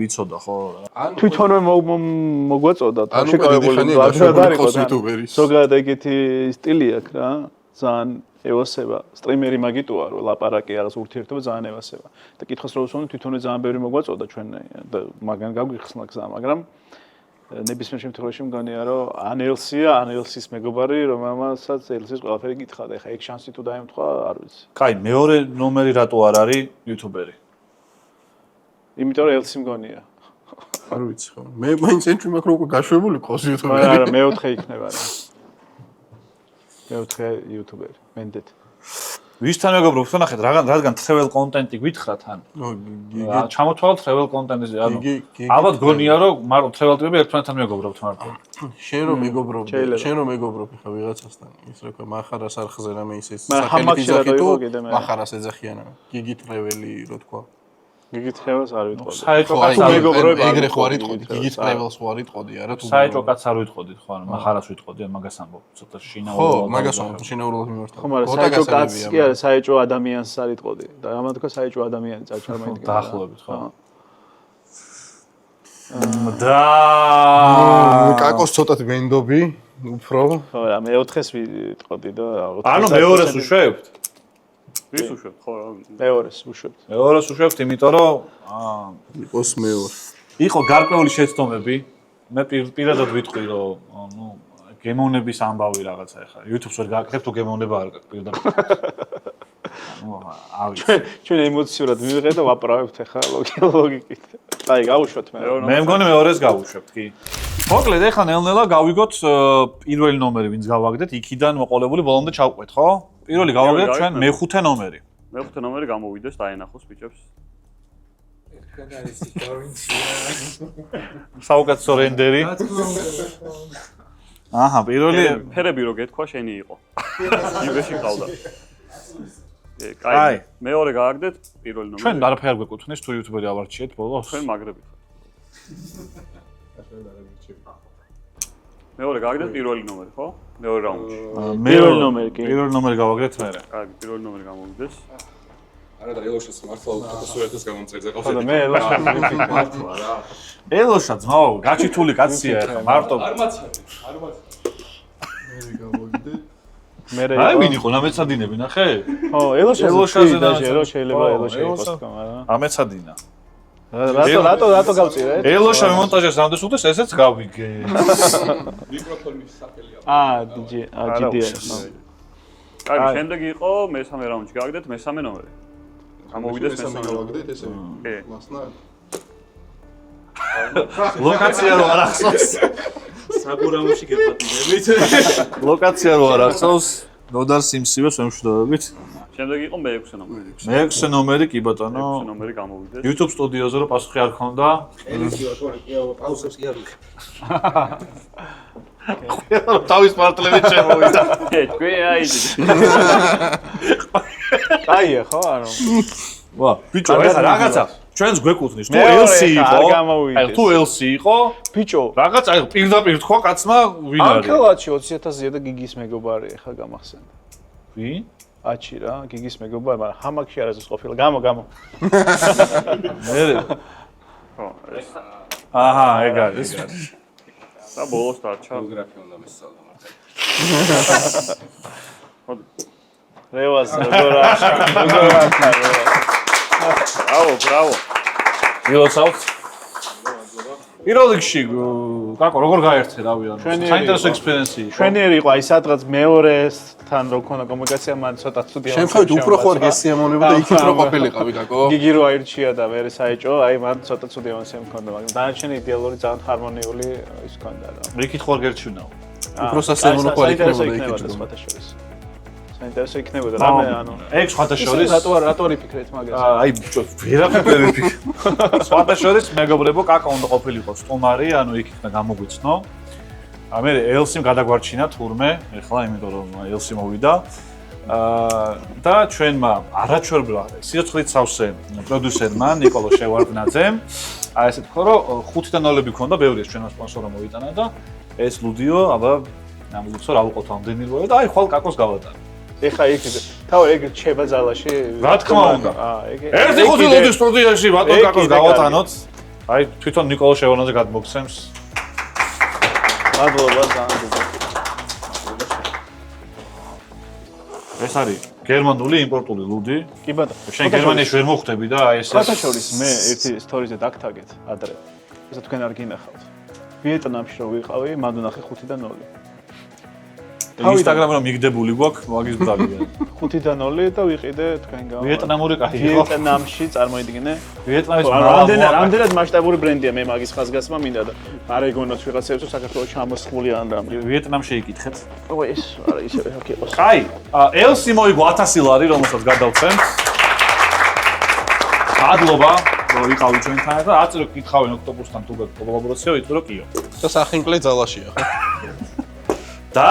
ვიცოდა ხო? თვითონვე მოგვაწოდა და ანუ შეკავებული არ იყო იუთუბერი. ზოგადად ეგეთი სტილი აქვს რა, ძალიან ევასება. სტრიმერი მაგიტოა რომ ლაპარაკი რაღაც ურთიერთობა ძალიან ევასება. და კითხოს რო უსვამდი თვითონვე ძალიან ბევრი მოგვაწოდა ჩვენ და მაგან გაგვიხსნა გზა, მაგრამ ნებისმიერ შემთხვევაში მგონია რომ ანელსია, ანელსის მეგობარი, რომელმასაც ელსის ყველაფერი გითხრა და ეხა ეგ შანსი თუ დაემთხვა, არ ვიცი. კაი, მეორე ნომერი რატო არ არის იუთუბერი? იმიტომ რომ ელსი მგონია. არ ვიცი ხო. მე მაინც ენჩვი მაქვს რომ გაშვებული ყავს იუთუბერი. არა, მეოთხე იქნება რა. მეოთხე იუთუბერი, მენდეთ. ვისთან მეგობრობ, ხნახეთ, რადგან travel კონტენტი გითხრა თან. ჩამოთვალოთ travel კონტენტზე, ანუ ალბათ გონია რომ მარტო travel ტიპები ერთმანეთთან მეგობრობთ მარტო. შენ რომ მეგობრობ ხა ვიღაცასთან, ის რა ქვია, מחარას არხზე რამე ისე სახელით იძახი თუ מחარას ეძახიანა. გიგი travel-ი რო თქვა. გიგი travel-ს არ ვიტყოდი. საერთო კაც არ მეგობრები ეგრე ხო არ იტყოდი, გიგი travel-ს ხო არ იტყოდი, არა თუ საერთო კაც არ ვიტყოდით ხო, ანუ מחარას ვიტყოდი, მაგას ამბობ, ცოტა შინაურულად. ხო, მაგას ამბობ, შინაურულად მიმართა. ხო, მაგრამ საერთო კაცს კი არა, საერთო ადამიანს არ იტყოდი. და ამან თქვა საერთო ადამიანი წაჩარმა იდგა. დაახლოებით ხო. და კაკოს ცოტათ მენდობი, უფრო. ხო, რა მეოთხეს ვიტყოდი და ანუ მეორეს უშვებთ? ვის უშვებთ ხო? მეორეს უშვებთ. მეორეს უშვებთ, იმიტომ რომ იყოს მეორე. იყო გარკვეული შეცდომები. მე პირადად ვიტყვი, რომ ნუ გემოვნების ამბავი რაღაცა ეხა. YouTube-ს ვერ გააკეთებ თუ გემოვნება არ გაქვს პირდაპირ. ნუ ავი. ჩვენ ემოციურად მივიღეთ და ვაპრავებთ ეხა ლოგიკით. აი, გავუშვათ მე. მე მგონი მეორეს გავუშვებთ, კი. მოკლედ, ეხლა ნელ-ნელა გავიგოთ პირველი ნომერი, ვინც გავაგდეთ, იქიდან მოყოლებული ბოლომდე ჩავყვეთ, ხო? პირველი გავაგდეთ ჩვენ მეხუთე ნომერი. მეხუთე ნომერი გამოვიდეს, დაენახოს ბიჭებს. საუკეთესო რენდერი. აჰა, პირველი ფერები რო გეთქვა შენი იყო. იბეში ყავდა. კაი, მეორე გააგდეთ პირველი ნომერი. ჩვენ არაფერი არ გვეკუთვნის თუ იუთუბერი ავარჩიეთ ბოლოს. ჩვენ მაგრებით. მეორე გააგდეთ პირველი ნომერი, ხო? მეორე რაუნდში. პირველი ნომერი კი. პირველი ნომერი გავაგდეთ მე. კარგი, პირველი ნომერი გამოვიდეს. არა და ელოშას მართლა ფოტოსურათს გამომწერზე ყავს. ხო და მე ელოშას მართლა რა. ელოშა ძმაო, გაჩითული კაცია ხა, მარტო. არ მაცადე. მე გავაგდეთ. აი ვინ იყო ნამეცადინები ნახე? ხო, ელოშაზე ელოშაზე და შეიძლება ელოშა იყოს თქმა, რა. ამეცადინა. რატო გავწირეთ? ელოშა მონტაჟეს რამდენს უხდეს, ესეც გავიგე. მიკროფონის საფელია. GDR. კარგი, შემდეგ იყო მესამე რაუნდში გავაგდეთ მესამე ნომერი. გამოვიდეს მესამე ნომერი. ესე. მასნა. ლოკაცია რო არ ახსოვს. საბურავოში გეპატიმებით. ლოკაცია რო არ ახსოვს, ნოდარ სიმსივეს ვემშვიდობებით. შემდეგ იყო მე-6 ნომერი. მე-6 ნომერი კი ბატონო. მე-6 ნომერი გამოვიდეს. YouTube სტუდიოზე რო პასუხი არ ქონდა. ელისი ვარ, პაუსებს კი არ ვიხ. თავის მართლებით შემოვიდა. თქვი აიძი. აია ხო არა. ვა, ბიჭო, ეხლა რაღაცა ჩვენს გვეკუთვნის. თუ ელსი იყო, აი თუ ელსი იყო, ბიჭო, რაღაც აი პირდაპირ თქვა კაცმა ვინ არის. ანკელაჩი 20000-ია და გიგის მეგობარი ეხლა გამახსენდა. ვინ? აჩი რა, გიგის მეგობარი, მაგრამ ჰამაკში არასდროს ყოფილა. გამო. მე. ხო, ეს აჰა, ეგ არის. და ბოლოს დარჩა. გეოგრაფია უნდა მესწავლა მართლა. რევას როგორ ბრავო. მილოცავთ. პირველ რიგში, კაკო, როგორ გაერთე, რავი, ანუ საინტერესო ექსპერიენსი იყო. შვენიერი იყო, აი სადღაც მეორესთან რო ქონა კომუნიკაცია, მან ცოტა ცუდი ამბავი. შემთხვევით უფრო ხო არ გესიამოვნება და იქით რო ყოფილიყავი, კაკო. გიგი რო აირჩია და მე საეჭო, აი მან ცოტა ცუდი ამბავი მქონდა, მაგრამ დანარჩენი იდეალური ძალიან ჰარმონიული ის ქონდა რა. იქით ხო არ გერჩვინაო. უფრო სასიამოვნო ხო არ იქნებოდა იქით სხვათაშორის. საინტერესო იქნებოდა რამე ანუ ეგ სხვათაშორის რატო არ იფიქრეთ მაგას? აი ბიჭო, ვერაფერ ვიფიქრე. სხვათაშორის მეგობრებო, კაკა უნდა ყოფილიყო სტუმარი, ანუ იქ იქნა გამოგვიცნო. მე ელსიმ გადაგვარჩინა თურმე, ეხლა იმიტომ რომ ელსი მოვიდა. და ჩვენმა არაჩვეულებრივ სიცოცხლით სავსე პროდიუსერმა ნიკოლო შევარდნაძემ აი ესე თქვა რომ 5-დან 0-ები ქონდა, ბევრი ეს ჩვენმა სპონსორმა მოიტანა და ეს ლუდიო აბა ნამუგუცო რა ვიყოთ ამდენი როა და აი ხვალ კაკოს გავატარა. ეხა იქ თავი ეგ ჩება ძალაში. რა თქმა უნდა. ეგ ერთი ხუთი ლუდის სტუდიაში ბატონ კაკოს გავატანოთ. აი თვითონ ნიკოლო შევარდნაძე გადმოგცემს. მადლობა ძალიან. ეს არის გერმანული იმპორტული ლუდი. კი ბატონო. შენ გერმანიაში ვერ მოხვდები და აი ეს ფოტოშორის მე ერთი სტორიზე დაგთაგეთ ადრე. ესა თქვენ არ გინახავთ. ვიეტნამში რო ვიყავი, მან უნახე 5-დან 0. ინსტაგრამზე მიგდებული გვაქვს მაგის ბრალია. 5-დან 0 და ვიყიდე თქვენ გავა. ვიეტნამური კაი ხო? ვიეტნამში წარმოიდგინე. ვიეტნამის რამდენად მასშტაბური ბრენდია მე მაგის ხაზგასმა მინდა და არ ეგონოთ ვიღაცებს რომ საქართველოს ჩამოსხმული ან რამე. ვიეტნამში იკითხეთ. ო ეს არა ისევე აქ იყოს. აი, ელსი მოიგო 1000 ლარი, რომელსაც გადავცემთ. მადლობა, რომ იყავით ჩვენთან და აწირო კითხავენ ოქტოპუსთან თუ გაქვს კოლაბორაცია, ვიტყვი რომ კიო. და სახინკლე ძალაშია ხო? და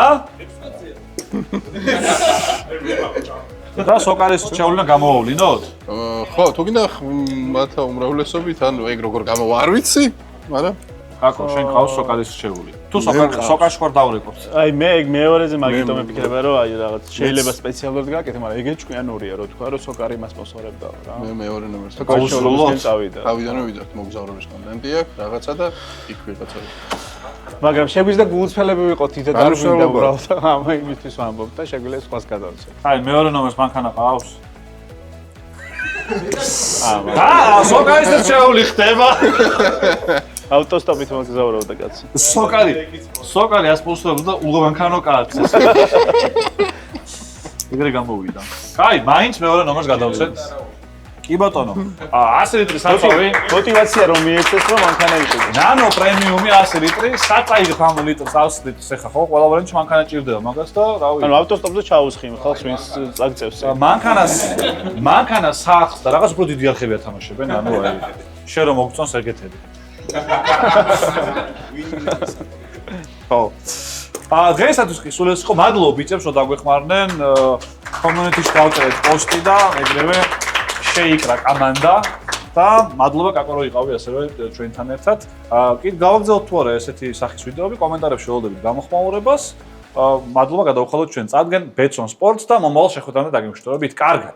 და სოკარის შეულინა გამოვავლინოთ? ხო, თუ გინდა მათა უმრავლესობით, ანუ ეგ როგორ გამოვა არ ვიცი, მაგრამ აკო შენ ყავს სოკარის შეეული. თუ სოკარში ხარ დავრეკობთ. აი მე ეგ მეორეზე მაგითო მეკითხება რომ აი რაღაც შეიძლება სპეციალურად გაკეთე, მაგრამ ეგ ჭკვიანურია რომ თქვა რომ სოკარი მასპონსორებდა რა. მე მეორე ნომერს და გაუშლოთ წავიდა. თავიდანვე ვიდათ მოგზაურობის კონტენტი აქვს, რაღაცა და იქ ვიღაცა. მაგრამ შეგვიძლია გულწრფელები ვიყოთ თითქოს არ გვინდა უბრალოდ ამ იმისთვის ვამბობ და შეგვიძლია სხვას გადავცეთ. აი მეორე ნომერს მანქანა ყავს. სოკარის შეეული ხდება. ავტოსტოპით მოგზაურობდა კაცი. სოკარი ასპონსორებდა ულოვანქანო კაცს. ეგრე გამოვიდა. კაი, მაინც მეორე ნომერს გადავცეთ. კი ბატონო. 100 ლიტრი საწავი. მოტივაცია რომ მიეცეს რომ მანქანა იყიდო. ნანო პრემიუმი 100 ლიტრი, საწაიღებ ამლიტრს 100 litrს ეხა ხო? ყველა ვრენჩი მანქანა ჭირდება მაგას და რავი. ანუ ავტოსტოპზე ჩაუსხიმ ხალხს ვინც წაგწევს. მანქანას სახს და რაღაც უფრო დიდი არხები ათამაშებენ, ანუ აი შენ რომ მოგწონს ეგეთები. ხო. დღეისათვის კი სულ ეს იყო. მადლობა ბიჭებს რომ დაგვეხმარნენ. კომიუნიტიში დავწერეთ პოსტი და ეგრევე შეიკრა კომანდა და მადლობა კაკო რომ იყავი ასევე ჩვენთან ერთად. კი გავაგზავნოთ თუ არა ესეთი სახის ვიდეოები, კომენტარებში ველოდებით გამოხმაურებას. მადლობა გადავხვალოთ ჩვენ წარდგენ Betson Sports და მომავალ შეხვედრამდე დაგემშვიდობებით. კარგად.